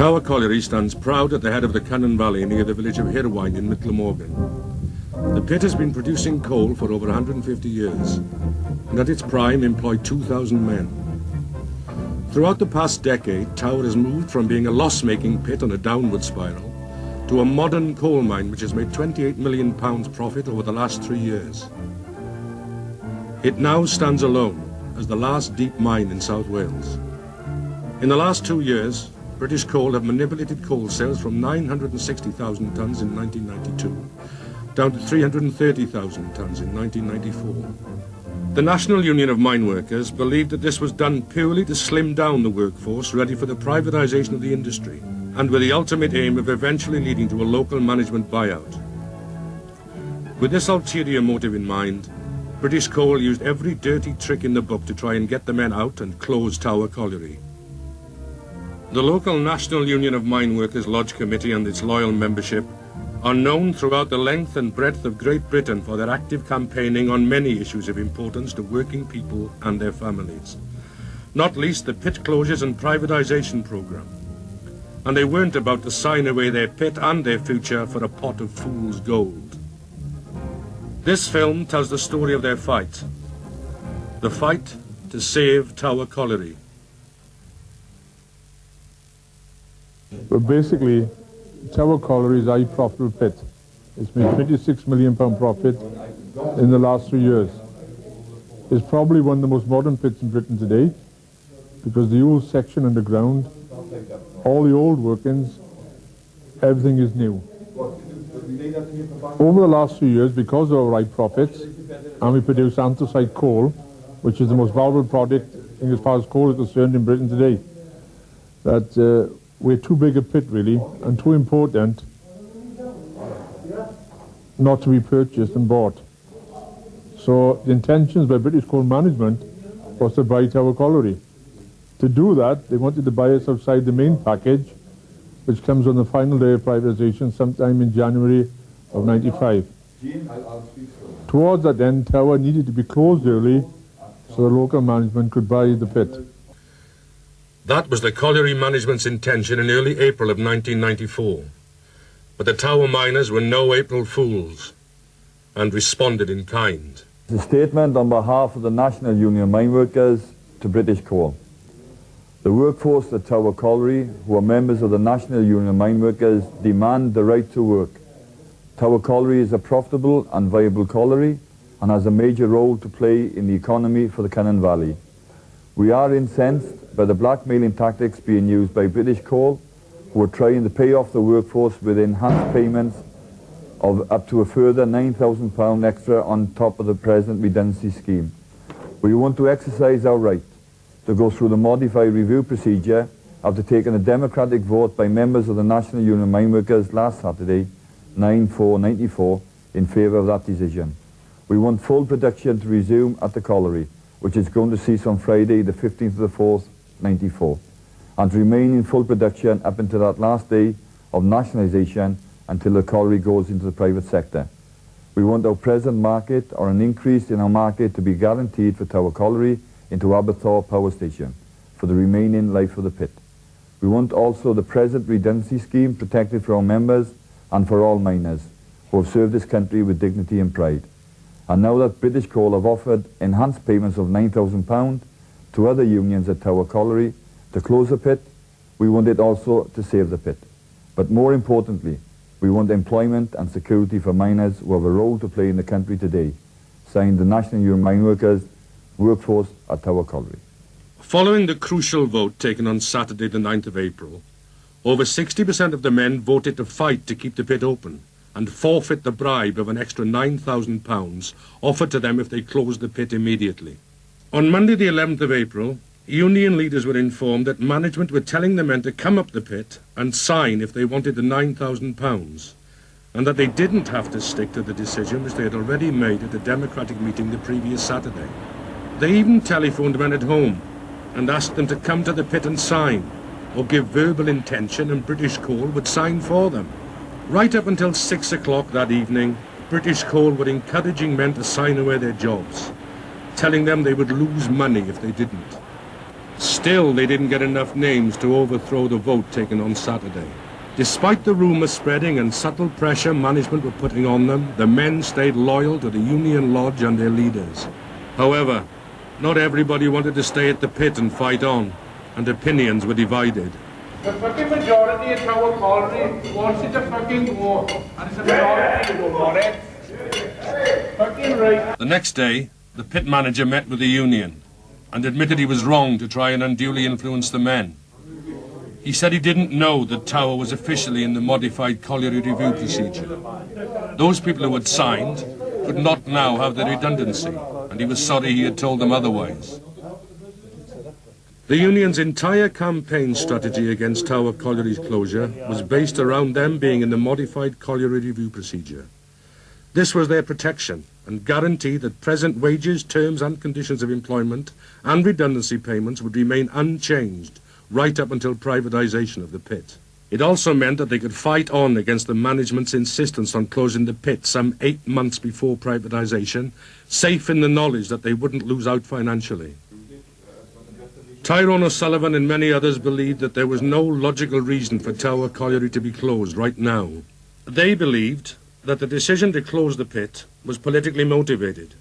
Tower Colliery stands proud at the head of the Cannon Valley near the village of Hirwain in Mittlermorgan. The pit has been producing coal for over 150 years, and at its prime employed 2,000 men. Throughout the past decade, Tower has moved from being a loss-making pit on a downward spiral to a modern coal mine which has made £28 million profit over the last 3 years. It now stands alone as the last deep mine in South Wales. In the last 2 years, British Coal have manipulated coal sales from 960,000 tonnes in 1992 down to 330,000 tonnes in 1994. The National Union of Mine Workers believed that this was done purely to slim down the workforce ready for the privatisation of the industry, and with the ultimate aim of eventually leading to a local management buyout. With this ulterior motive in mind, British Coal used every dirty trick in the book to try and get the men out and close Tower Colliery. The local National Union of Mine Workers Lodge Committee and its loyal membership are known throughout the length and breadth of Great Britain for their active campaigning on many issues of importance to working people and their families, not least the pit closures and privatisation programme. And they weren't about to sign away their pit and their future for a pot of fool's gold. This film tells the story of their fight, the fight to save Tower Colliery. Well, basically, Tower Colliery is a high profitable pit. It's made £26 million profit in the last 3 years. It's probably one of the most modern pits in Britain today, because the old section underground, all the old workings, everything is new. Over the last few years, because of our high profits, and we produce anthracite coal, which is the most valuable product as far as coal is concerned in Britain today, that we're too big a pit really, and too important not to be purchased and bought. So the intentions by British Coal Management was to buy Tower Colliery. To do that, they wanted to buy us outside the main package, which comes on the final day of privatisation sometime in January of '95. Towards that end, Tower needed to be closed early so the local management could buy the pit. That was the colliery management's intention in early April of 1994. But the Tower miners were no April fools and responded in kind. The statement on behalf of the National Union of Mine Workers to British Coal. The workforce at Tower Colliery, who are members of the National Union of Mine Workers, demand the right to work. Tower Colliery is a profitable and viable colliery and has a major role to play in the economy for the Cannon Valley. We are incensed by the blackmailing tactics being used by British Coal, who are trying to pay off the workforce with enhanced payments of up to a further £9,000 extra on top of the present redundancy scheme. We want to exercise our right to go through the modified review procedure after taking a democratic vote by members of the National Union of Mine Workers last Saturday, 9/4/94, in favour of that decision. We want full production to resume at the colliery, which is going to cease on Friday, the 15th of the 4th, 94, and to remain in full production up until that last day of nationalisation until the colliery goes into the private sector. We want our present market or an increase in our market to be guaranteed for Tower Colliery into Aberdare Power Station for the remaining life of the pit. We want also the present redundancy scheme protected for our members and for all miners who have served this country with dignity and pride. And now that British Coal have offered enhanced payments of £9,000 to other unions at Tower Colliery to close the pit, we want it also to save the pit. But more importantly, we want employment and security for miners who have a role to play in the country today. Signed, the National Union of Mine Workers, workforce at Tower Colliery. Following the crucial vote taken on Saturday the 9th of April, over 60% of the men voted to fight to keep the pit open and forfeit the bribe of an extra £9,000 offered to them if they closed the pit immediately. On Monday the 11th of April, union leaders were informed that management were telling the men to come up the pit and sign if they wanted the £9,000, and that they didn't have to stick to the decision which they had already made at a democratic meeting the previous Saturday. They even telephoned men at home and asked them to come to the pit and sign, or give verbal intention and British Coal would sign for them. Right up until 6 o'clock that evening, British Coal were encouraging men to sign away their jobs, telling them they would lose money if they didn't. Still, they didn't get enough names to overthrow the vote taken on Saturday. Despite the rumours spreading and subtle pressure management were putting on them, the men stayed loyal to the Union Lodge and their leaders. However, not everybody wanted to stay at the pit and fight on, and opinions were divided. The fucking majority at our Colliery wants it to fucking go, and it's a majority who don't want it. Fucking right. The next day, the pit manager met with the union and admitted he was wrong to try and unduly influence the men. He said he didn't know that Tower was officially in the modified colliery review procedure. Those people who had signed could not now have their redundancy, and he was sorry he had told them otherwise. The union's entire campaign strategy against Tower Colliery's closure was based around them being in the modified colliery review procedure. This was their protection and guarantee that present wages, terms and conditions of employment and redundancy payments would remain unchanged right up until privatisation of the pit. It also meant that they could fight on against the management's insistence on closing the pit some 8 months before privatisation, safe in the knowledge that they wouldn't lose out financially. Tyrone O'Sullivan and many others believed that there was no logical reason for Tower Colliery to be closed right now. They believed that the decision to close the pit was politically motivated,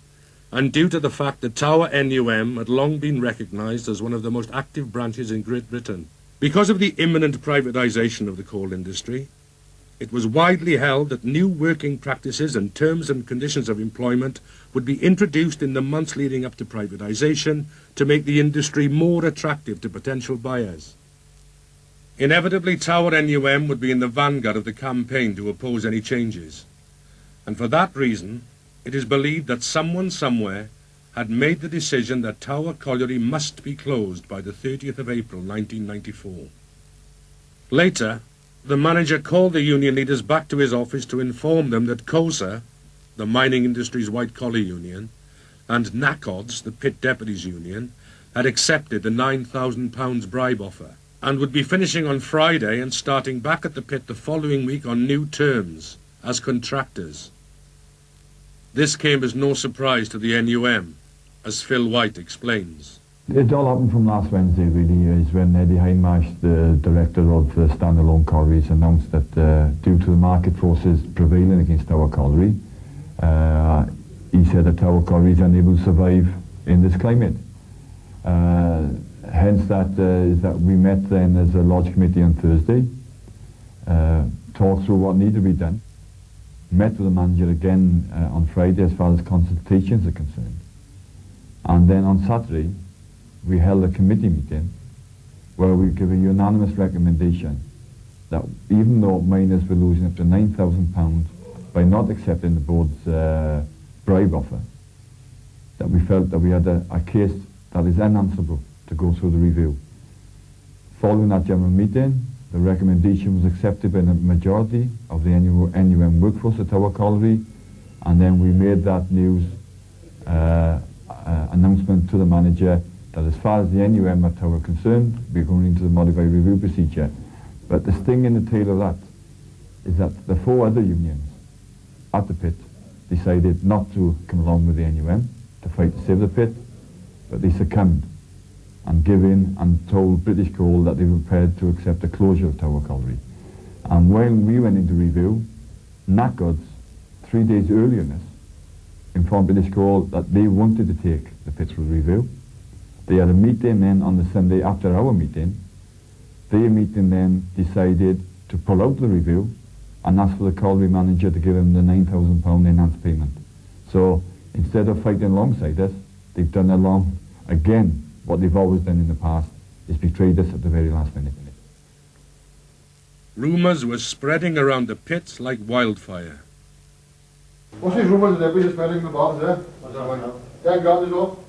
and due to the fact that Tower NUM had long been recognised as one of the most active branches in Great Britain. Because of the imminent privatisation of the coal industry, it was widely held that new working practices and terms and conditions of employment would be introduced in the months leading up to privatisation to make the industry more attractive to potential buyers. Inevitably, Tower NUM would be in the vanguard of the campaign to oppose any changes. And for that reason, it is believed that someone somewhere had made the decision that Tower Colliery must be closed by the 30th of April 1994. Later, the manager called the union leaders back to his office to inform them that COSA, the mining industry's white-collar union, and NACODS, the pit deputies union, had accepted the £9,000 bribe offer and would be finishing on Friday and starting back at the pit the following week on new terms as contractors. This came as no surprise to the NUM, as Phil White explains. It all happened from last Wednesday, really, is when Eddie Hindmarsh, the director of standalone collieries, announced that due to the market forces prevailing against Tower Colliery, he said that Tower Colliery is unable to survive in this climate. Hence is that we met then as a lodge committee on Thursday, talked through what needed to be done, met with the manager again on Friday as far as consultations are concerned, and then on Saturday we held a committee meeting where we gave a unanimous recommendation that even though miners were losing up to £9,000 by not accepting the board's bribe offer, that we felt that we had a case that is unanswerable to go through the review. Following that general meeting, the recommendation was accepted by the majority of the NUM workforce at Tower Colliery, and then we made that news announcement to the manager that as far as the NUM at Tower are concerned, we're going into the modified review procedure. But the sting in the tail of that is that the 4 other unions at the pit decided not to come along with the NUM to fight to save the pit, but they succumbed and gave in and told British Coal that they were prepared to accept the closure of Tower Colliery. And when we went into review, NACODS, 3 days earlier than us, informed British Coal that they wanted to take the pit through review. They had a meeting then on the Sunday after our meeting. Their meeting then decided to pull out the review and ask for the colliery manager to give them the £9,000 enhanced payment. So instead of fighting alongside us, they've done along again what they've always done in the past, is betrayed us at the very last minute. Rumours were spreading around the pit like wildfire. What's these rumours that everybody's spreading the bombs there? What's that one? 10 grand is all.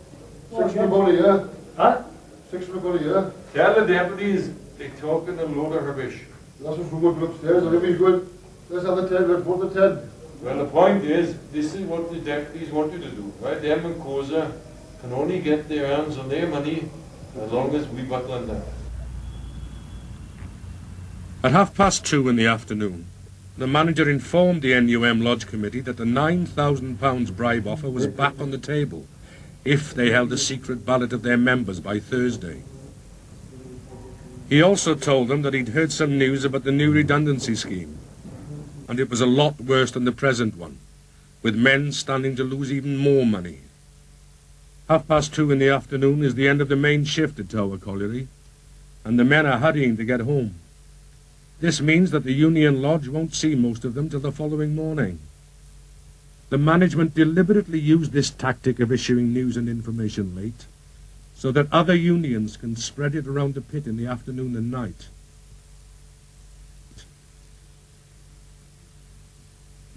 600 a year. Huh? 600 a year. Tell the deputies they're talking a load of rubbish. That's what's rumored upstairs. Everybody's going, let's have the 10, let's vote the 10. Well, the point is, this is what the deputies want you to do, right? Them and COSA can only get their hands on their money as long as we buckle on that. At 2:30 in the afternoon, the manager informed the NUM Lodge Committee that the £9,000 bribe offer was back on the table if they held a secret ballot of their members by Thursday. He also told them that he'd heard some news about the new redundancy scheme, and it was a lot worse than the present one, with men standing to lose even more money. 2:30 in the afternoon is the end of the main shift at Tower Colliery, and the men are hurrying to get home. This means that the Union Lodge won't see most of them till the following morning. The management deliberately used this tactic of issuing news and information late, so that other unions can spread it around the pit in the afternoon and night.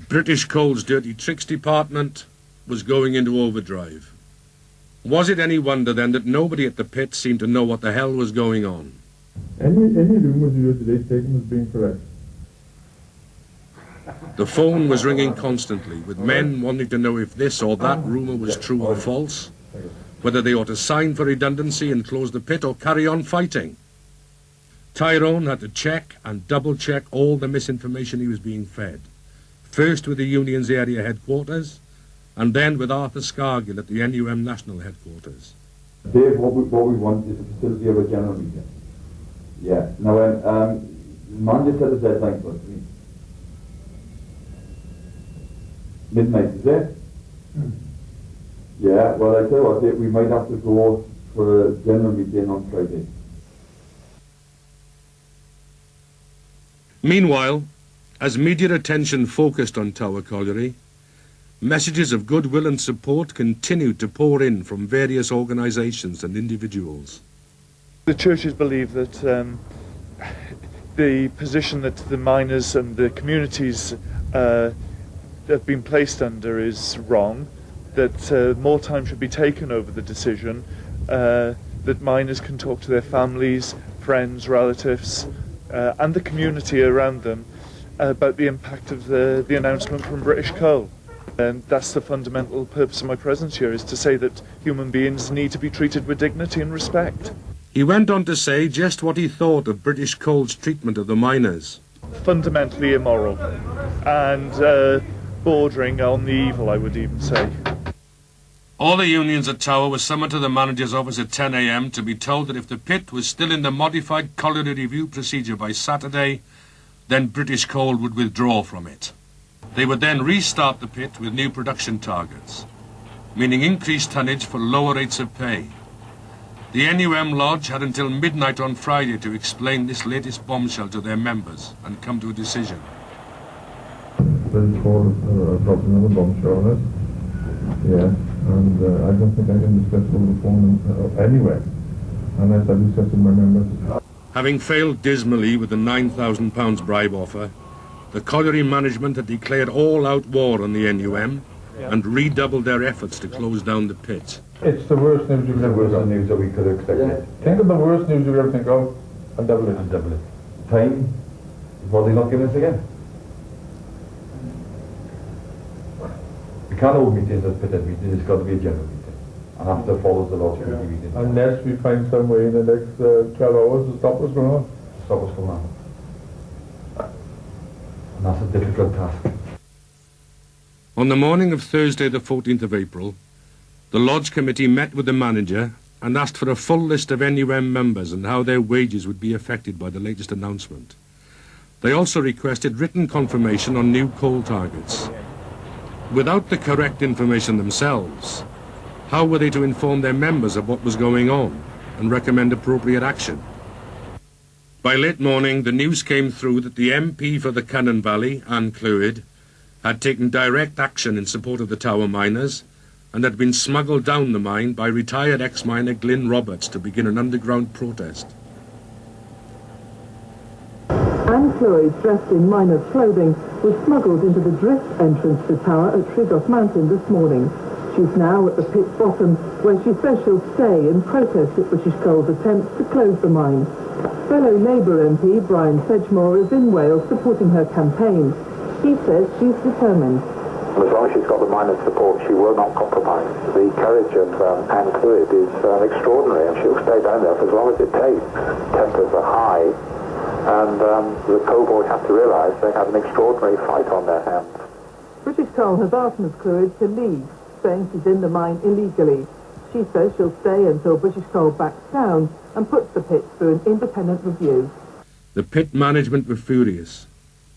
British Coal's dirty tricks department was going into overdrive. Was it any wonder then that nobody at the pit seemed to know what the hell was going on? Any rumours you heard today taken as being correct? The phone was ringing constantly, with men wanting to know if this or that rumour was true or false, whether they ought to sign for redundancy and close the pit or carry on fighting. Tyrone had to check and double-check all the misinformation he was being fed, first with the union's area headquarters, and then with Arthur Scargill at the NUM national headquarters. Dave, what we want is a facility of a general meeting. Yeah. Now, the manager set a deadline for it. Midnight, is it? Yeah, well, I tell you what, we might have to go for a general meeting on Friday. Meanwhile, as media attention focused on Tower Colliery, messages of goodwill and support continued to pour in from various organisations and individuals. The churches believe that the position that the miners and the communities have been placed under is wrong, that more time should be taken over the decision, that miners can talk to their families, friends, relatives, and the community around them about the impact of the announcement from British Coal. And that's the fundamental purpose of my presence here, is to say that human beings need to be treated with dignity and respect. He went on to say just what he thought of British Coal's treatment of the miners. Fundamentally immoral and bordering on the evil, I would even say. All the unions at Tower were summoned to the manager's office at 10 a.m. to be told that if the pit was still in the modified colliery review procedure by Saturday, then British Coal would withdraw from it. They would then restart the pit with new production targets, meaning increased tonnage for lower rates of pay. The NUM Lodge had until midnight on Friday to explain this latest bombshell to their members and come to a decision. British Coal dropped another bombshell on us. Yeah, and I don't think I can discuss it over the phone anywhere, unless I discuss it with my members. Having failed dismally with the £9,000 bribe offer, the colliery management had declared all-out war on the NUM and redoubled their efforts to close down the pit. It's the worst news you could ever Worst news that we could have expected. Think of the worst news you could ever think of, and double it. And double it. Time, what are they not giving us again? We can't hold meetings at pit meetings, it's got to be a general meeting. And after follows the Lord's committee meeting. Unless we find some way in the next 12 hours to stop what's going on. Stop what's going on. And that's a difficult task. On the morning of Thursday the 14th of April, the Lodge Committee met with the manager and asked for a full list of NUM members and how their wages would be affected by the latest announcement. They also requested written confirmation on new coal targets. Without the correct information themselves, how were they to inform their members of what was going on and recommend appropriate action? By late morning, the news came through that the MP for the Cannon Valley, Anne Clwyd, had taken direct action in support of the Tower miners and had been smuggled down the mine by retired ex-miner Glyn Roberts to begin an underground protest. Anne Clwyd, dressed in miner's clothing, was smuggled into the drift entrance to Tower at Trigos Mountain this morning. She's now at the pit's bottom, where she says she'll stay in protest at British Coal's attempts to close the mine. Fellow Labour MP Brian Sedgmore is in Wales supporting her campaign. He says she's determined. As long as she's got the miners' support, she will not compromise. The courage of Anne Clwyd is extraordinary, and she'll stay down there for as long as it takes. Tempers are high, and the coal board have to realise they have an extraordinary fight on their hands. British Coal has asked Ms Clwyd to leave, saying she's in the mine illegally. She says she'll stay until British Coal backs down and puts the pit through an independent review. The pit management were furious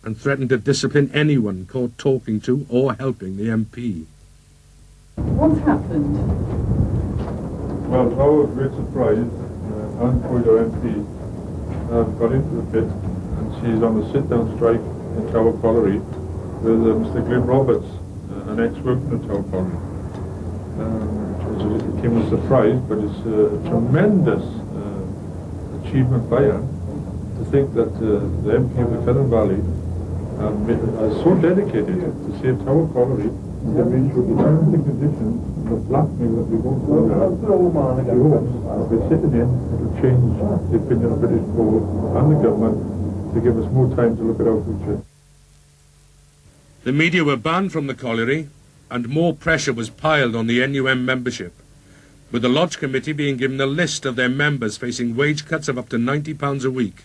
and threatened to discipline anyone caught talking to or helping the MP. What's happened? Well, to our great surprise, Anne Croyd, our MP, got into the pit, and she's on a sit-down strike in Tower Colliery with Mr. Glyn Roberts, an ex-workman at Tower Colliery. It came as a surprise, but it's a tremendous achievement by Anne to think that the MP of the Cannon Valley are so dedicated to save Tower Colliery. They made sure the terms and conditions, the blackmail that we go through now, if we're sitting in, it'll change the opinion of British Coal and the government to give us more time to look at our future. The media were banned from the colliery, and more pressure was piled on the NUM membership, with the Lodge Committee being given a list of their members facing wage cuts of up to £90 a week.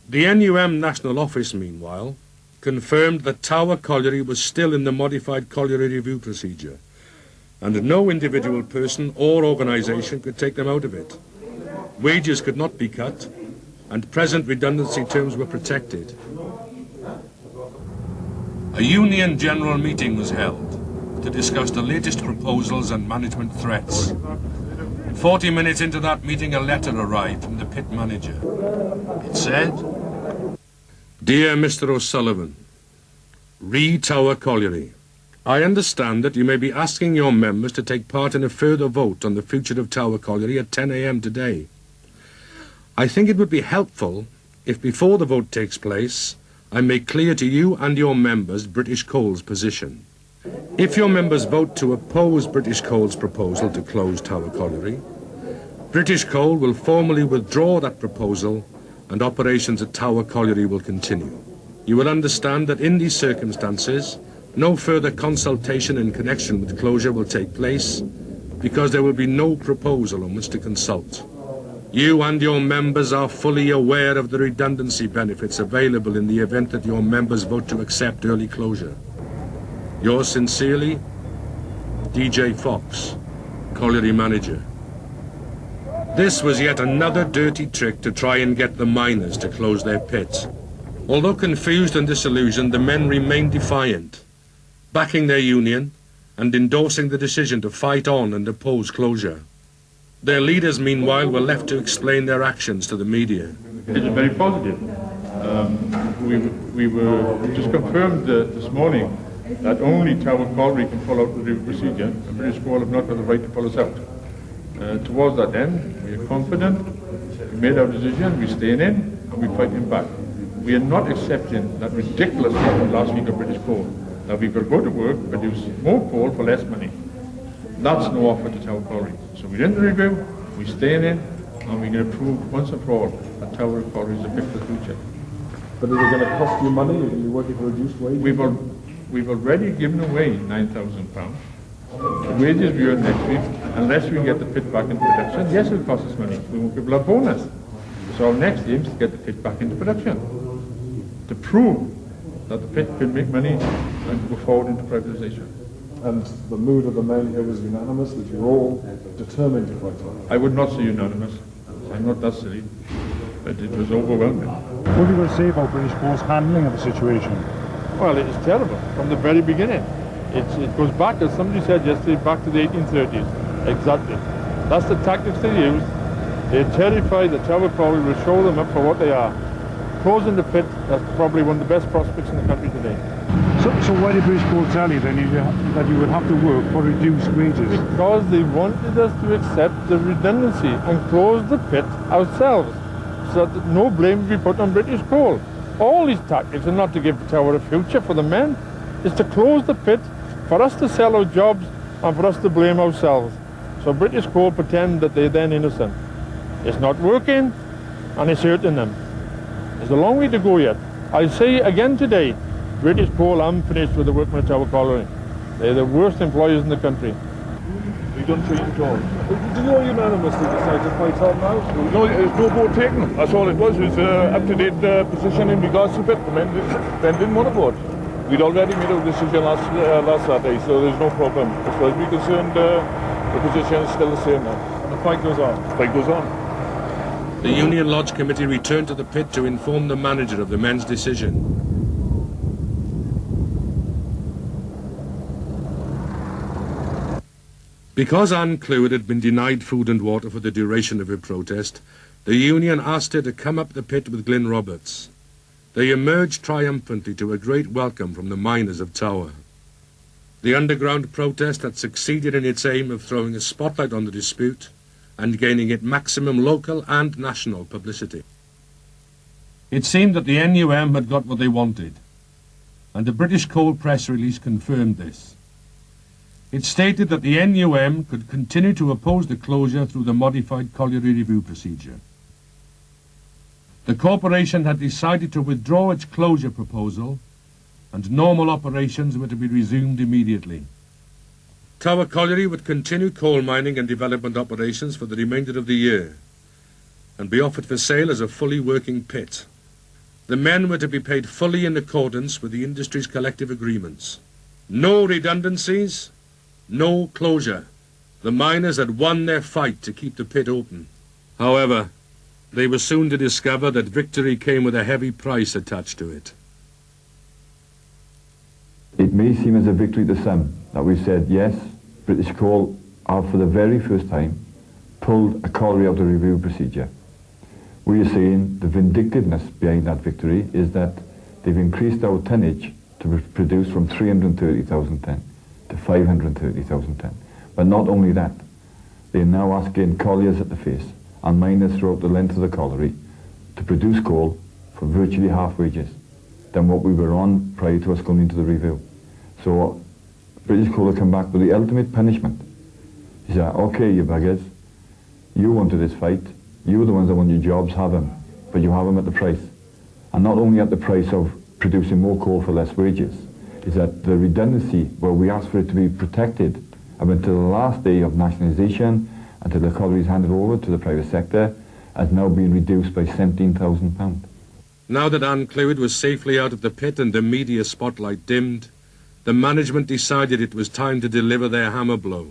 The NUM National Office, meanwhile, confirmed that Tower Colliery was still in the modified colliery review procedure, and no individual person or organisation could take them out of it. Wages could not be cut, and present redundancy terms were protected. A union general meeting was held to discuss the latest proposals and management threats. 40 minutes into that meeting, a letter arrived from the pit manager. It said, "Dear Mr. O'Sullivan, Tower Colliery, I understand that you may be asking your members to take part in a further vote on the future of Tower Colliery at 10 a.m. today. I think it would be helpful if before the vote takes place, I make clear to you and your members British Coal's position. If your members vote to oppose British Coal's proposal to close Tower Colliery, British Coal will formally withdraw that proposal and operations at Tower Colliery will continue. You will understand that in these circumstances, no further consultation in connection with closure will take place because there will be no proposal on which to consult. You and your members are fully aware of the redundancy benefits available in the event that your members vote to accept early closure. Yours sincerely, DJ Fox, Colliery Manager." This was yet another dirty trick to try and get the miners to close their pit. Although confused and disillusioned, the men remained defiant, backing their union and endorsing the decision to fight on and oppose closure. Their leaders, meanwhile, were left to explain their actions to the media. It is very positive. We were just confirmed this morning that only Tower Colliery can follow out the review procedure, and British Coal have not got the right to pull us out. Towards that end, we are confident, we made our decision, we're staying in, and we're fighting back. We are not accepting that ridiculous offer last week of British Coal, that we could go to work, produce more coal for less money. That's no offer to Tower Colliery. So we're in the review, we're staying in, and we're going to prove once and for all that Tower Colliery is a pick for the future. But is it going to cost you money if you're working for reduced wages? We've already given away £9,000. The wages we earn next week, unless we get the pit back into production, yes, it'll cost us money. We won't give a bonus. So our next aim is to get the pit back into production, to prove that the pit can make money and go forward into privatisation. And the mood of the men here was unanimous, that you're all determined to fight on. I would not say unanimous. I'm not that silly. But it was overwhelming. What are you going to say about British Coal's handling of the situation? Well, it is terrible from the very beginning. It goes back, as somebody said yesterday, back to the 1830s. Exactly. That's the tactics they use. They're terrified that Tower Colliery will show them up for what they are. Closing the pit, that's probably one of the best prospects in the country today. So why did British Coal tell you then that you would have to work for reduced wages? Because they wanted us to accept the redundancy and close the pit ourselves, so that no blame would be put on British Coal. All these tactics are not to give Tower a future for the men. It's to close the pit, for us to sell our jobs, and for us to blame ourselves. So British Coal pretend that they're then innocent. It's not working, and it's hurting them. There's a long way to go yet. I'll say again today, British Coal, I'm finished with the workmen at Tower Colliery. They're the worst employers in the country. We don't treat it at all. Did you all unanimously decide to fight on now? No, there's no vote taken. That's all it was. It was up-to-date position in regards to it. The men didn't want to vote. We'd already made our decision last Saturday, so there's no problem. As far as we're concerned, The position is still the same now. And the fight goes on. The fight goes on. The Union Lodge Committee returned to the pit to inform the manager of the men's decision. Because Anne Cleward had been denied food and water for the duration of her protest, the union asked her to come up the pit with Glyn Roberts. They emerged triumphantly to a great welcome from the miners of Tower. The underground protest had succeeded in its aim of throwing a spotlight on the dispute and gaining it maximum local and national publicity. It seemed that the NUM had got what they wanted, and the British Coal press release confirmed this. It stated that the NUM could continue to oppose the closure through the modified colliery review procedure. The corporation had decided to withdraw its closure proposal, and normal operations were to be resumed immediately. Tower Colliery would continue coal mining and development operations for the remainder of the year, and be offered for sale as a fully working pit. The men were to be paid fully in accordance with the industry's collective agreements. No redundancies, no closure. The miners had won their fight to keep the pit open. However, they were soon to discover that victory came with a heavy price attached to it. It may seem as a victory to some that we've said, yes, British Coal have for the very first time pulled a colliery out of the review procedure. We are saying the vindictiveness behind that victory is that they've increased our tonnage to produce from 330,000 tonne to 530,000 tonne. But not only that, they're now asking colliers at the face and miners throughout the length of the colliery to produce coal for virtually half wages than what we were on prior to us going into the review. So British Coal have come back with the ultimate punishment. He said, okay, you buggers, you wanted this fight, you were the ones that want your jobs, have them, but you have them at the price. And not only at the price of producing more coal for less wages, is that the redundancy, where we asked for it to be protected up until the last day of nationalisation, until the colliery is handed over to the private sector, has now been reduced by £17,000. Now that Anne Cleward was safely out of the pit and the media spotlight dimmed, the management decided it was time to deliver their hammer blow.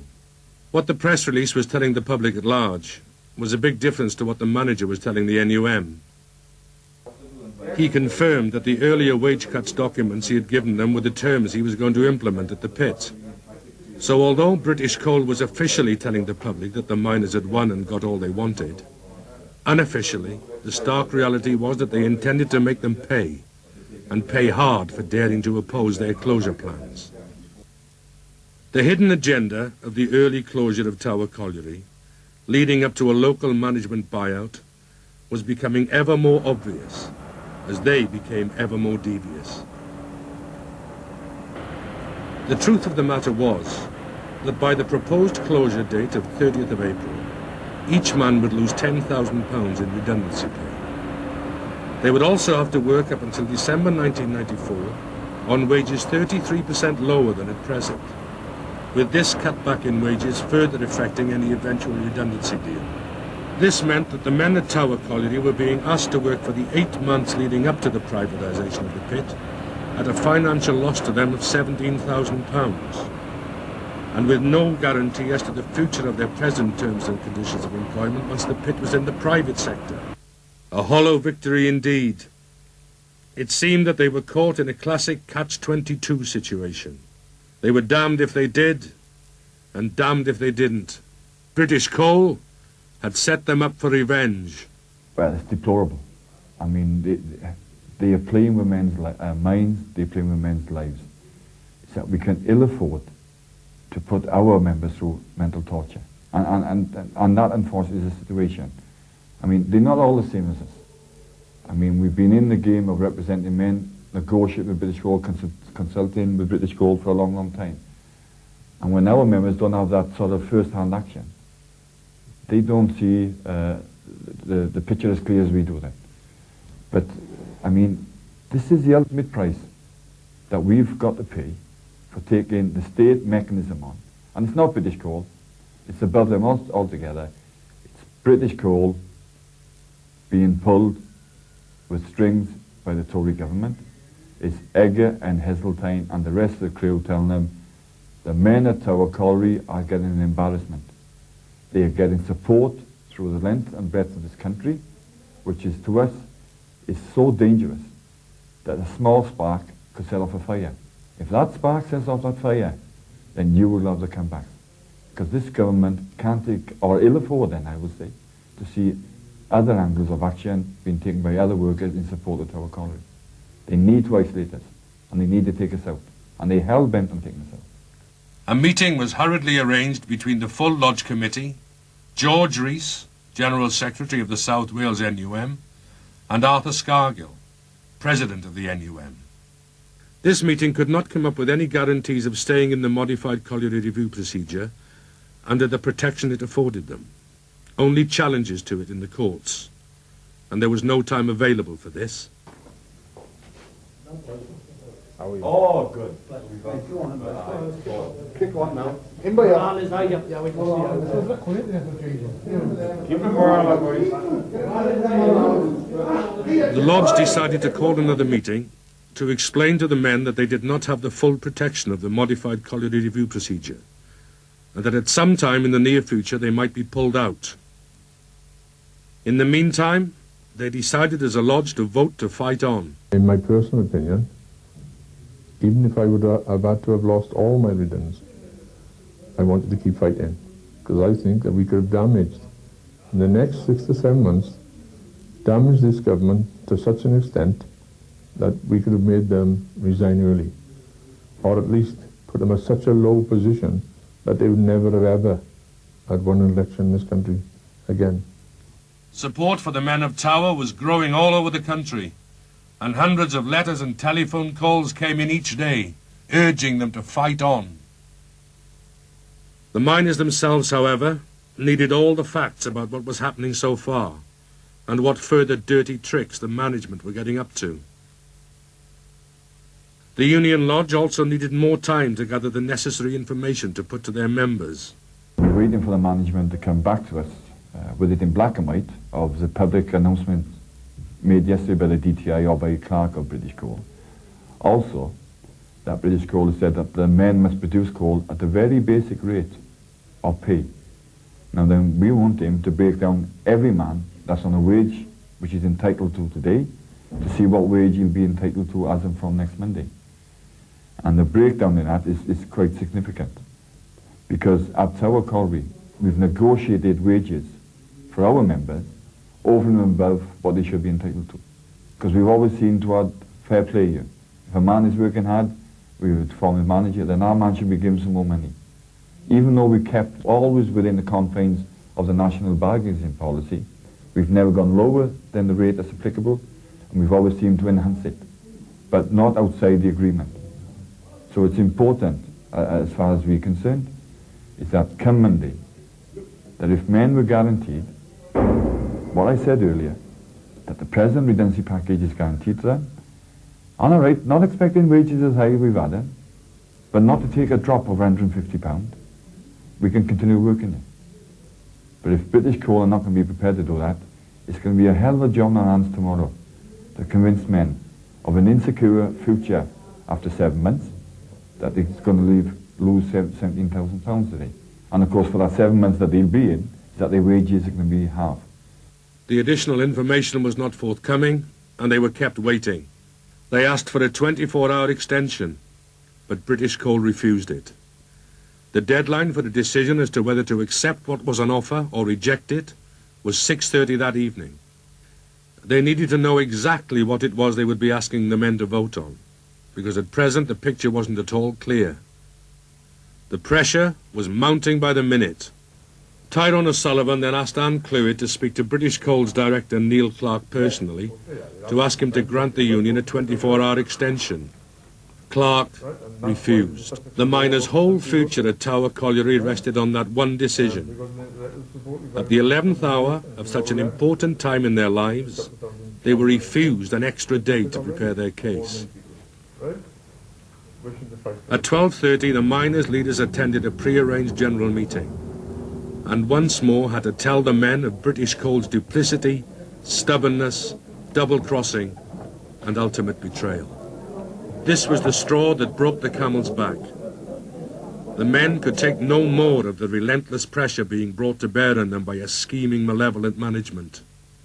What the press release was telling the public at large was a big difference to what the manager was telling the NUM. He confirmed that the earlier wage cuts documents he had given them were the terms he was going to implement at the pit. So although British Coal was officially telling the public that the miners had won and got all they wanted, unofficially, the stark reality was that they intended to make them pay, and pay hard for daring to oppose their closure plans. The hidden agenda of the early closure of Tower Colliery, leading up to a local management buyout, was becoming ever more obvious as they became ever more devious. The truth of the matter was that by the proposed closure date of 30th of April, each man would lose £10,000 in redundancy pay. They would also have to work up until December 1994 on wages 33% lower than at present, with this cutback in wages further affecting any eventual redundancy deal. This meant that the men at Tower Colliery were being asked to work for the 8 months leading up to the privatisation of the pit at a financial loss to them of £17,000, and with no guarantee as to the future of their present terms and conditions of employment once the pit was in the private sector. A hollow victory indeed. It seemed that they were caught in a classic catch-22 situation. They were damned if they did, and damned if they didn't. British Coal had set them up for revenge. Well, it's deplorable. I mean, they are playing with men's minds, they're playing with men's lives. It's that we can ill afford to put our members through mental torture. And that, unfortunately, is the situation. I mean, they're not all the same as us. I mean, we've been in the game of representing men, negotiating with British Coal, consulting with British Coal for a long, long time. And when our members don't have that sort of first-hand action, they don't see the picture as clear as we do then. But, I mean, this is the ultimate price that we've got to pay for taking the state mechanism on. And it's not British Coal, it's above them altogether. It's British Coal being pulled with strings by the Tory government. It's Egger and Heseltine and the rest of the crew telling them the men at Tower Colliery are getting an embarrassment. They are getting support through the length and breadth of this country, which is to us is so dangerous that a small spark could set off a fire. If that spark sets off that fire, then you will have to come back. Because this government can't take, or ill afford then, I would say, to see other angles of action being taken by other workers in support of Tower Colliery. They need to isolate us, and they need to take us out. And they hell-bent on taking us out. A meeting was hurriedly arranged between the full Lodge Committee, George Rees, General Secretary of the South Wales NUM, and Arthur Scargill, President of the NUM. This meeting could not come up with any guarantees of staying in the modified colliery review procedure under the protection it afforded them, only challenges to it in the courts, and there was no time available for this. Oh, good. Kick one now. In by you. The Lodge decided to call another meeting to explain to the men that they did not have the full protection of the modified colliery review procedure, and that at some time in the near future they might be pulled out. In the meantime, they decided as a Lodge to vote to fight on. In my personal opinion, even if I would have had to have lost all my riddance, I wanted to keep fighting, because I think that we could have damaged, in the next 6 to 7 months, damaged this government to such an extent that we could have made them resign early, or at least put them at such a low position that they would never have ever had won an election in this country again. Support for the men of Tower was growing all over the country, and hundreds of letters and telephone calls came in each day, urging them to fight on. The miners themselves, however, needed all the facts about what was happening so far, and what further dirty tricks the management were getting up to. The Union Lodge also needed more time to gather the necessary information to put to their members. We're waiting for the management to come back to us with it in black and white of the public announcement made yesterday by the DTI or by Clark of British Coal. Also, that British Coal has said that the men must produce coal at the very basic rate of pay. Now then, we want him to break down every man that's on a wage which he's entitled to today, to see what wage he'll be entitled to as of from next Monday. And the breakdown in that is quite significant, because at Tower Colliery we've negotiated wages for our members over and above what they should be entitled to. Because we've always seen to our fair play here. If a man is working hard, we would form his manager, then our man should be given some more money. Even though we kept always within the confines of the national bargaining policy, we've never gone lower than the rate that's applicable, and we've always seemed to enhance it, but not outside the agreement. So it's important, as far as we're concerned, is that come Monday, that if men were guaranteed what I said earlier, that the present redundancy package is guaranteed to them, and all right, not expecting wages as high as we've had them, but not to take a drop of £150, we can continue working it. But if British Coal are not going to be prepared to do that, it's going to be a hell of a job on our hands tomorrow to convince men of an insecure future after 7 months, that it's going to lose £17,000 today. And of course, for that 7 months that they'll be in, that their wages are going to be half. The additional information was not forthcoming, and they were kept waiting. They asked for a 24-hour extension, but British Coal refused it. The deadline for a decision as to whether to accept what was on offer or reject it was 6:30 that evening. They needed to know exactly what it was they would be asking the men to vote on, because at present the picture wasn't at all clear. The pressure was mounting by the minute. Tyrone O'Sullivan then asked Anne Clewett to speak to British Coal's director Neil Clark personally to ask him to grant the union a 24-hour extension. Clark refused. The miners' whole future at Tower Colliery rested on that one decision. At the 11th hour of such an important time in their lives, they were refused an extra day to prepare their case. At 12:30, the miners' leaders attended a pre-arranged general meeting, and once more had to tell the men of British Coal's duplicity, stubbornness, double-crossing, and ultimate betrayal. This was the straw that broke the camel's back. The men could take no more of the relentless pressure being brought to bear on them by a scheming, malevolent management.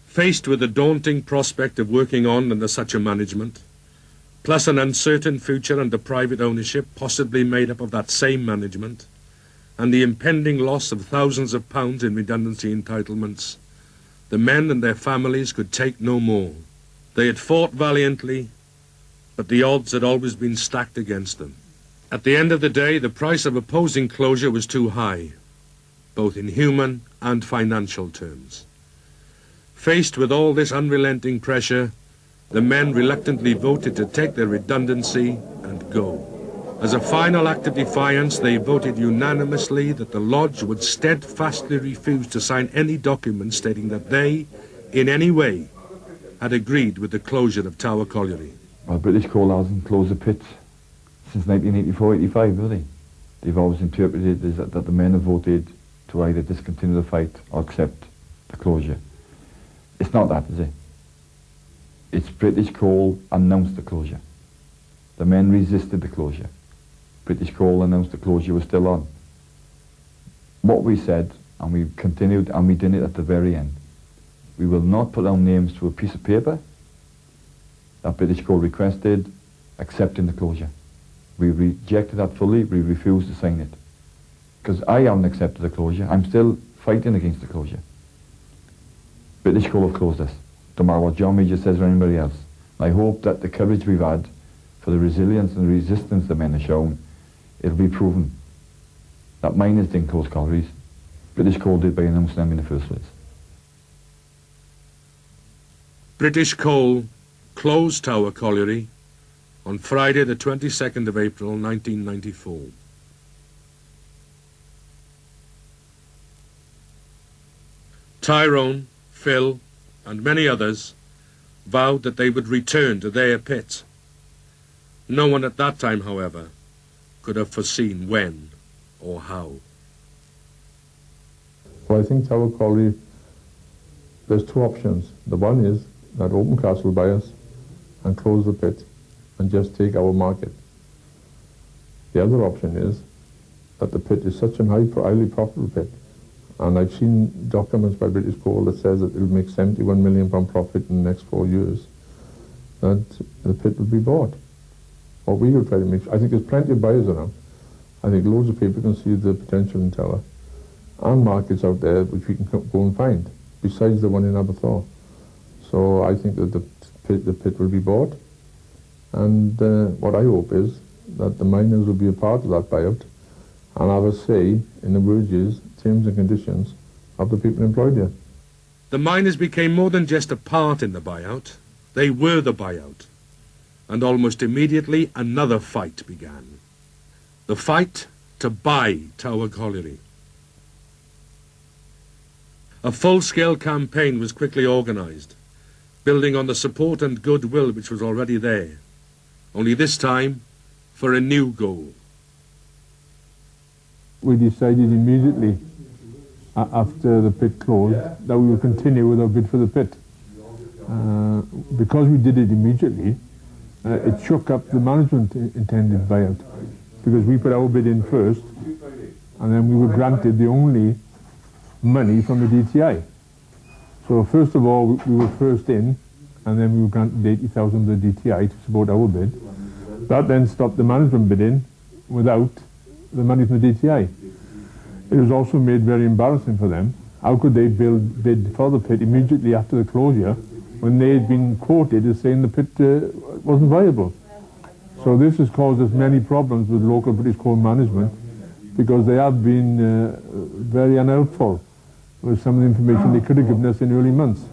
Faced with the daunting prospect of working on under such a management, plus an uncertain future under private ownership, possibly made up of that same management, and the impending loss of thousands of pounds in redundancy entitlements, the men and their families could take no more. They had fought valiantly, but the odds had always been stacked against them. At the end of the day, the price of opposing closure was too high, both in human and financial terms. Faced with all this unrelenting pressure, the men reluctantly voted to take their redundancy and go. As a final act of defiance, they voted unanimously that the Lodge would steadfastly refuse to sign any document stating that they, in any way, had agreed with the closure of Tower Colliery. Well, British Coal hasn't closed the pit since 1984-85, have they? They've always interpreted it as that the men have voted to either discontinue the fight or accept the closure. It's not that, is it? It's British Coal announced the closure. The men resisted the closure. British Coal announced the closure was still on. What we said, and we continued, and we did it at the very end. We will not put our names to a piece of paper that British Coal requested, accepting the closure. We rejected that fully. We refused to sign it. Because I haven't accepted the closure. I'm still fighting against the closure. British Coal have closed us, no matter what John Major says or anybody else. I hope that the courage we've had, for the resilience and resistance the men have shown, it'll be proven that miners didn't close collieries. British Coal did by announcing them in the first place. British Coal closed Tower Colliery on Friday the 22nd of April 1994. Tyrone, Phil and many others vowed that they would return to their pit. No one at that time, however, could have foreseen when or how. Well, I think Tower Colliery, there's two options. The one is that Opencastle will buy us and close the pit and just take our market. The other option is that the pit is such a highly profitable pit, and I've seen documents by British Coal that says that it'll make £71 million profit in the next 4 years, that the pit will be bought. What we will try to make, I think there's plenty of buyers around. I think loads of people can see the potential in Tower, and markets out there which we can go and find, besides the one in Aberdare. So I think that the pit will be bought, and what I hope is that the miners will be a part of that buyout and have a say in the wages, terms and conditions of the people employed here. The miners became more than just a part in the buyout. They were the buyout. And almost immediately another fight began. The fight to buy Tower Colliery. A full-scale campaign was quickly organised, building on the support and goodwill which was already there, only this time for a new goal. We decided immediately after the pit closed that we would continue with our bid for the pit. Because we did it immediately, it shook up the management intended buyout, because we put our bid in first and then we were granted the only money from the DTI. So first of all we were first in, and then we were granted 80,000 of the DTI to support our bid. That then stopped the management bidding without the money from the DTI. It was also made very embarrassing for them. How could they bid for the pit immediately after the closure when they had been quoted as saying the pit wasn't viable? So this has caused us many problems with local British Coal management, because they have been very unhelpful with some of the information they could have given us in early months.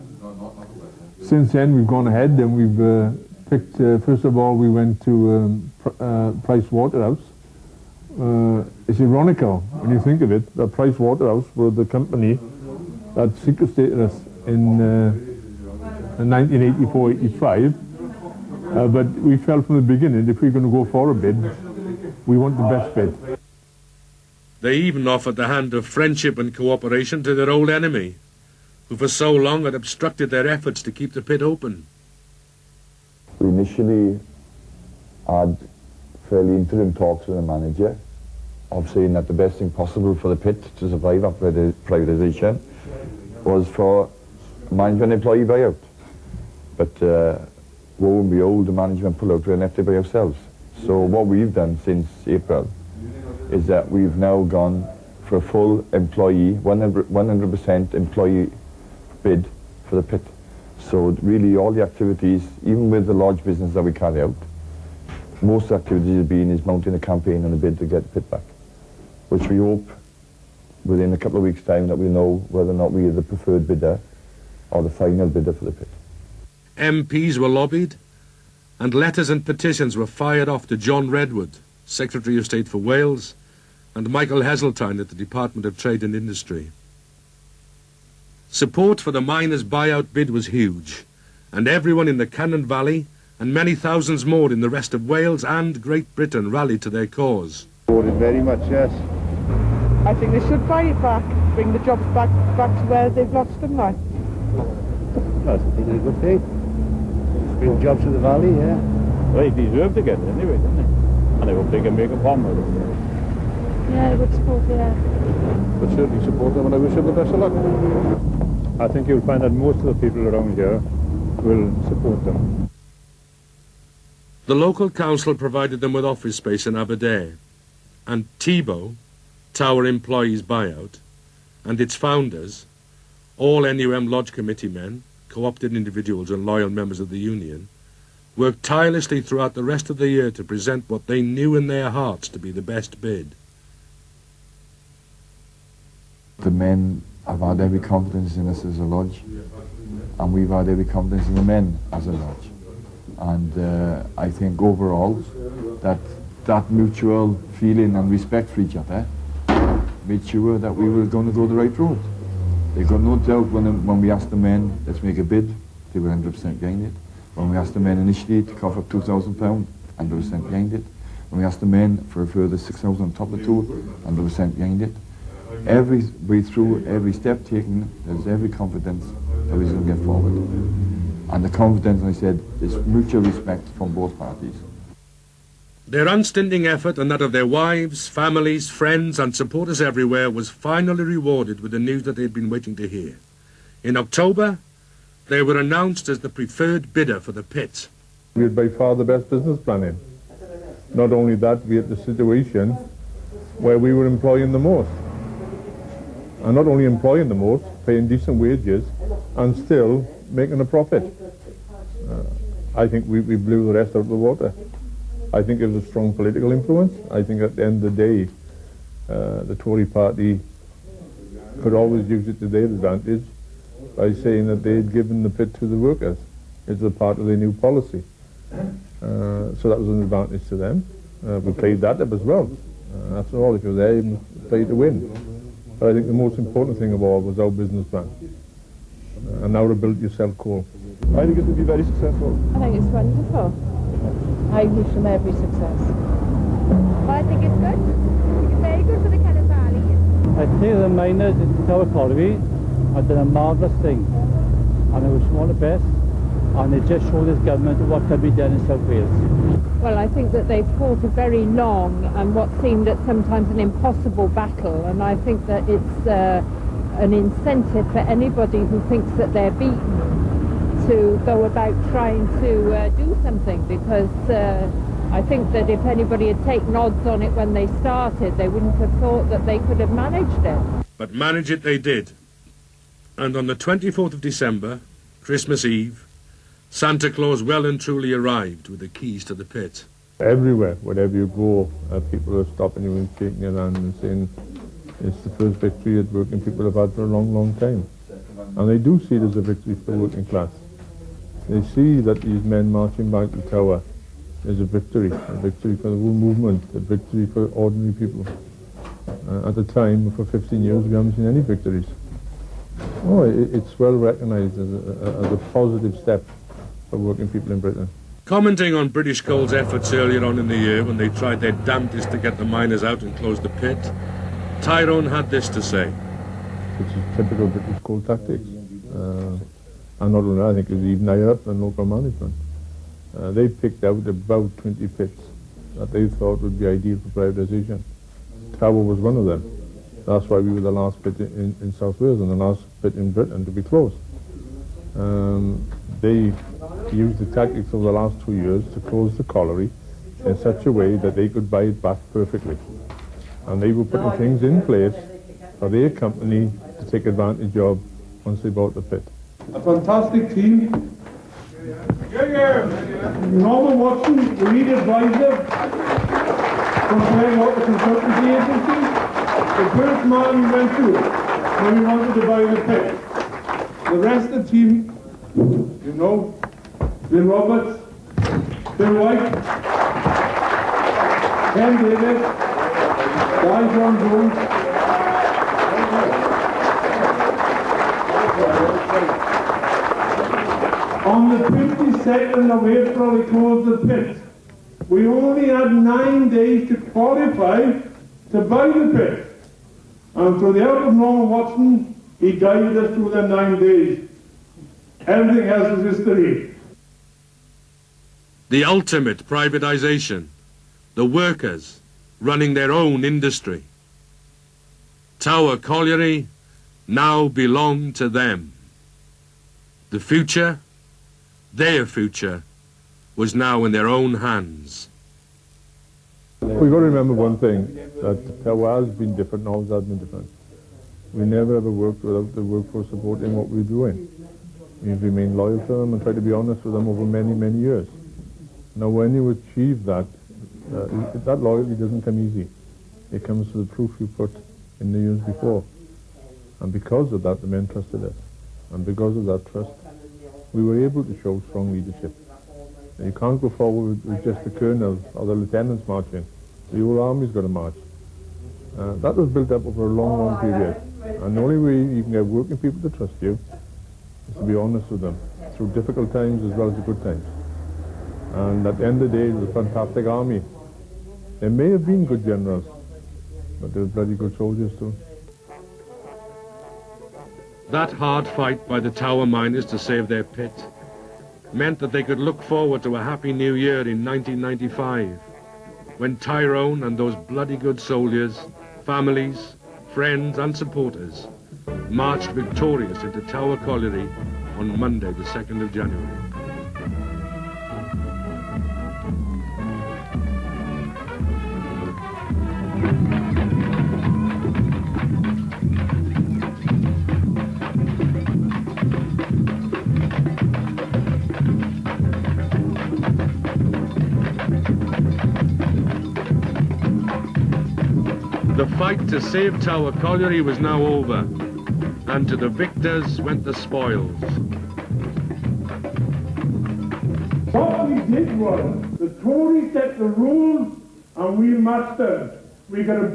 Since then we've gone ahead and we've picked, first of all we went to Price Waterhouse. It's ironical when you think of it that Price Waterhouse were the company that secret-stated us in 1984-85, but we felt from the beginning if we're going to go for a bid, we want the best bid. They even offered the hand of friendship and cooperation to their old enemy, who for so long had obstructed their efforts to keep the pit open. We initially had fairly interim talks with the manager, of saying that the best thing possible for the pit to survive after the privatisation was for management employee buyout. But woe and behold, the management pulled out and left it by ourselves. So what we've done since April is that we've now gone for a full employee, 100% employee bid for the pit. So really all the activities, even with the large business that we carry out, most activities have been is mounting a campaign and a bid to get the pit back, which we hope within a couple of weeks' time that we know whether or not we are the preferred bidder or the final bidder for the pit. MPs were lobbied, and letters and petitions were fired off to John Redwood, Secretary of State for Wales, and Michael Heseltine at the Department of Trade and Industry. Support for the miners' buyout bid was huge, and everyone in the Cannon Valley and many thousands more in the rest of Wales and Great Britain rallied to their cause. Supported very much, yes. I think they should buy it back, bring the jobs back to where they've lost them now. I think it's a good thing. Bring jobs to the valley, yeah. Well, they deserve to get it anyway, don't they? And I hope they can make a bomb out of it. Yeah, I would support it, yeah. But certainly support them, and I wish them the best of luck. I think you'll find that most of the people around here will support them. The local council provided them with office space in Aberdare, and TIBO, Tower Employees Buyout, and its founders, all NUM Lodge Committee men, co-opted individuals and loyal members of the union, worked tirelessly throughout the rest of the year to present what they knew in their hearts to be the best bid. The men have had every confidence in us as a lodge, and we've had every confidence in the men as a lodge. And I think overall that mutual feeling and respect for each other made sure that we were going to go the right road. They got no doubt when we asked the men, let's make a bid, they were 100% behind it. When we asked the men initially to cough up £2,000, 100% behind it. When we asked the men for a further 6,000 on top of the two, 100% behind it. Every way through, every step taken, there's every confidence that we're going to get forward. And the confidence, I said, is mutual respect from both parties. Their unstinting effort and that of their wives, families, friends and supporters everywhere was finally rewarded with the news that they had been waiting to hear. In October, they were announced as the preferred bidder for the pit. We had by far the best business planning. Not only that, we had the situation where we were employing the most. And not only employing the most, paying decent wages, and still making a profit. I think we blew the rest out of the water. I think it was a strong political influence. I think at the end of the day, the Tory party could always use it to their advantage by saying that they had given the pit to the workers. It's a part of their new policy. So that was an advantage to them. We played that up as well. After all, if you're there, you must play to win. But I think the most important thing of all was our business plan and our ability to sell coal. I think it will be very successful. I think it's wonderful. I wish them every success. Well, I think it's good. It's very good for the Cannon Valley. I think the miners in Tower Colliery have done a marvellous thing, and I wish them all the best, and they just show this government what can be done in South Wales. Well, I think that they've fought a very long and what seemed at sometimes an impossible battle, and I think that it's an incentive for anybody who thinks that they're beaten to go about trying to do something, because I think that if anybody had taken odds on it when they started, they wouldn't have thought that they could have managed it. But manage it they did. And on the 24th of December, Christmas Eve, Santa Claus well and truly arrived with the keys to the pit. Everywhere, wherever you go, people are stopping you and shaking your hand and saying it's the first victory that working people have had for a long, long time. And they do see it as a victory for the working class. They see that these men marching back to the tower is a victory for the whole movement, a victory for ordinary people. At the time, for 15 years, we haven't seen any victories. Oh, it's well recognised as a positive step for working people in Britain. Commenting on British Coal's efforts earlier on in the year when they tried their damnedest to get the miners out and close the pit, Tyrone had this to say. It's a typical British Coal tactics. And not only that, I think it was even higher up than local management. They picked out about 20 pits that they thought would be ideal for privatisation. Tower was one of them. That's why we were the last pit in South Wales and the last pit in Britain to be closed. They used the tactics over the last 2 years to close the colliery in such a way that they could buy it back perfectly. And they were putting things in place for their company to take advantage of once they bought the pit. A fantastic team. Norman Watson, the lead advisor, comparing what the consultancy agency, the first man we went to when we wanted to buy the pit. The rest of the team, you know, Bill Roberts, Bill White, Ken Davis, Guy John Jones. On the 22nd of April, we closed the pit. We only had 9 days to qualify to buy the pit. And through the help of Norman Watson, he guided us through the 9 days. Everything else is history. The ultimate privatization. The workers running their own industry. Tower Colliery now belonged to them. The future, their future, was now in their own hands. We've got to remember one thing, that Tower has been different and always has been different. We never ever worked without the workforce supporting what we're doing. We've remained loyal to them and tried to be honest with them over many, many years. Now when you achieve that, that loyalty doesn't come easy. It comes to the proof you put in the years before. And because of that, the men trusted us. And because of that trust, we were able to show strong leadership. And you can't go forward with just the colonels or the lieutenants marching. The whole army's got to march. That was built up over a long, long period. And the only way you can get working people to trust you is to be honest with them, through difficult times as well as the good times. And at the end of the day, it was a fantastic army. There may have been good generals, but there were bloody good soldiers too. That hard fight by the Tower miners to save their pit meant that they could look forward to a happy new year in 1995, when Tyrone and those bloody good soldiers, families, friends and supporters marched victorious into Tower Colliery on Monday the 2nd of January. The fight to save Tower Colliery was now over, and to the victors went the spoils. What we did was, the Tories set the rules and we matched them. We got a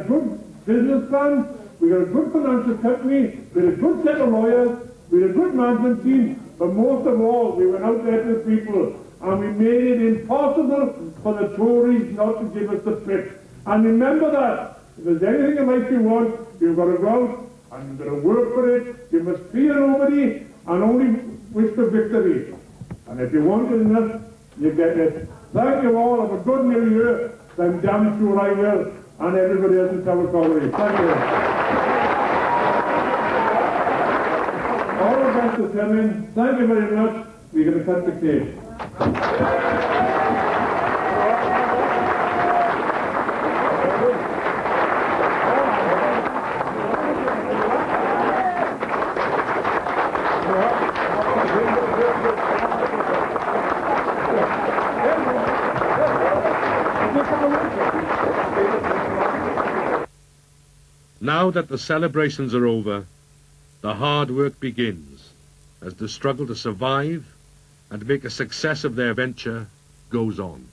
good business plan, we got a good financial company, we had a good set of lawyers, we had a good management team, but most of all, we went out there to the people and we made it impossible for the Tories not to give us the pit. And remember that. If there's anything in life you want, you've got to go out and you've got to work for it. You must fear nobody and only wish for victory. And if you want it enough, you get it. Thank you all. Have a good new year. I'm damn sure I will. And everybody else in Tower Colliery. Thank you. All the best to coming. Thank you very much. We're going to cut the cake. Now that the celebrations are over, the hard work begins as the struggle to survive and make a success of their venture goes on.